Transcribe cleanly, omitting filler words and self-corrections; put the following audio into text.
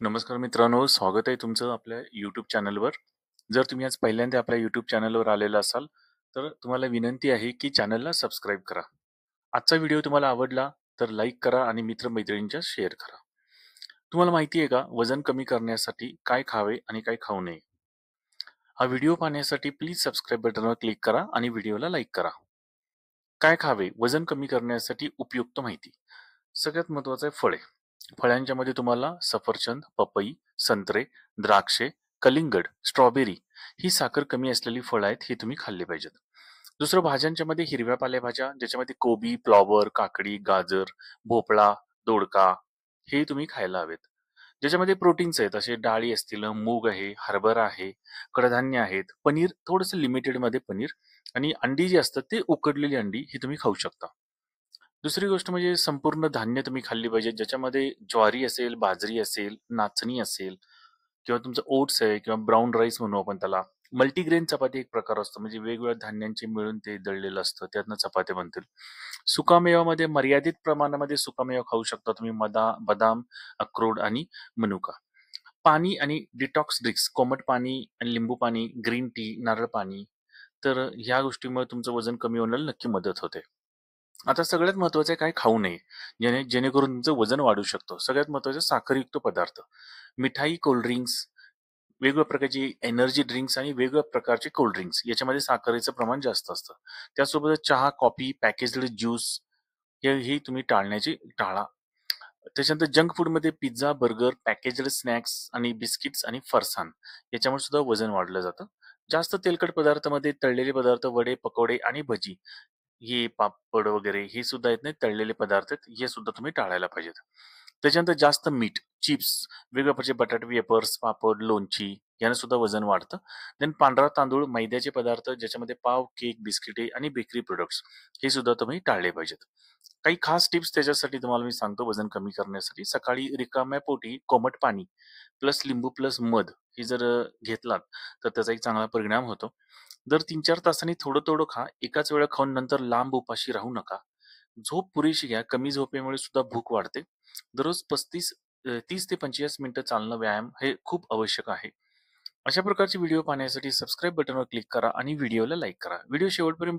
नमस्कार मित्रांनो, स्वागत आहे तुमचं आपल्या यूट्यूब चॅनलवर. जर तुम्ही आज पहिल्यांदा आपल्या यूट्यूब चॅनलवर आलेला असाल, तर तुम्हाला विनंती आहे की चॅनलला सबस्क्राईब करा. आजचा व्हिडिओ तुम्हाला आवडला तर लाईक करा आणि मित्रमैत्रिणींच्या शेअर करा. तुम्हाला माहिती आहे का, वजन कमी करण्यासाठी काय खावे आणि काय खाऊ नये? हा व्हिडिओ पाहण्यासाठी प्लीज सबस्क्राईब बटनवर क्लिक करा आणि व्हिडिओला लाईक करा. काय खावे वजन कमी करण्यासाठी उपयुक्त माहिती. सगळ्यात महत्वाचं आहे फळे. फळांच्या मध्ये तुम्हाला सफरचंद, पपई, संत्रे, द्राक्षे, कलिंगड, स्ट्रॉबेरी ही साखर कमी असलेली फळं आहेत, ही तुम्ही खाल्ली पाहिजेत. दुसरं भाज्यांच्या मध्ये हिरव्या पालेभाज्या ज्याच्यामध्ये कोबी, फ्लॉवर, काकडी, गाजर, भोपळा, दोडका हे तुम्ही खायला हवेत. ज्याच्यामध्ये प्रोटीन्स आहेत, असे डाळी असतील, मूग आहे, हरभरा आहे, कडधान्य आहेत, पनीर थोडंसं लिमिटेड मध्ये पनीर आणि अंडी जी असतात ते उकडलेली अंडी ही तुम्ही खाऊ शकता. दुसरी गोष्ट म्हणजे संपूर्ण धान्य तुम्ही खाल्ली पाहिजे, ज्याच्यामध्ये ज्वारी असेल, बाजरी असेल, नाचणी असेल किंवा तुमचं ओट्स आहे किंवा ब्राऊन राईस म्हणू आपण त्याला. मल्टीग्रेन चपाती एक प्रकार असतो, म्हणजे वेगवेगळ्या धान्यांचे मिळून ते दळलेलं असतं, त्यातनं चपात्या बनतील. सुकामेवामध्ये मर्यादित प्रमाणामध्ये सुकामेवा खाऊ शकता तुम्ही, बदाम, अक्रोड आणि मनुका. पाणी आणि डिटॉक्स ड्रिंक्स, कोमट पाणी आणि लिंबू पाणी, ग्रीन टी, नारळ पाणी, तर ह्या गोष्टीमुळे तुमचं वजन कमी होण्याला नक्की मदत होते. आता सगळ्यात महत्वाचं आहे काय खाऊ नये, जेणेकरून तुमचं वजन वाढू शकतं. सगळ्यात महत्वाचं साखरयुक्त पदार्थ, मिठाई, कोल्ड्रिंक्स, वेगवेगळ्या प्रकारची एनर्जी ड्रिंक्स आणि वेगवेगळ्या प्रकारचे कोल्ड्रिंक्स याच्यामध्ये साखरेचं प्रमाण जास्त असतं. त्यासोबतच चहा, कॉफी, पॅकेज्ड ज्यूस हे तुम्ही टाळा. त्याच्यानंतर जंक फूडमध्ये पिझ्झा, बर्गर, पॅकेज्ड स्नॅक्स आणि बिस्किट्स आणि फरसाण याच्यामुळे सुद्धा वजन वाढलं जातं. जास्त तेलकट पदार्थामध्ये तळलेले पदार्थ, वडे, पकोडे आणि भजी, हे पापड वगैरे हे सुद्धा आहेत नाही तळलेले पदार्थ आहेत, हे सुद्धा तुम्ही टाळायला पाहिजेत. त्याच्यानंतर जास्त मीठ, चिप्स, वेगवेगळ्या प्रकारचे बटाटे वेपर्स, पापड, लोणची यानं सुद्धा वजन वाढतं. देन पांढरा तांदूळ, मैद्याचे पदार्थ ज्याच्यामध्ये पाव, केक, बिस्किटे आणि बेकरी प्रोडक्ट्स हे सुद्धा तुम्ही टाळले पाहिजेत. काही खास टिप्स त्याच्यासाठी तुम्हाला मी सांगतो वजन कमी करण्यासाठी. सकाळी रिकाम्या पोटी कोमट पाणी प्लस लिंबू प्लस मध हे जर घेतलात तर त्याचा एक चांगला परिणाम होतो. दर 3-4 तासांनी थोडं-थोडं खा. एकाच वेळा खाऊन नंतर लांब उपाशी राहू नका. झोप पुरेशी घ्या. कमी झोपेमुळे सुद्धा भूक वाढते. दररोज 30 ते 25 मिनिटं चालणं, व्यायाम हे खूप आवश्यक आहे. अशा प्रकारचे व्हिडिओ पाहण्यासाठी सबस्क्राईब बटनवर क्लिक करा आणि व्हिडिओला लाईक करा. व्हिडिओ शेवटपर्यंत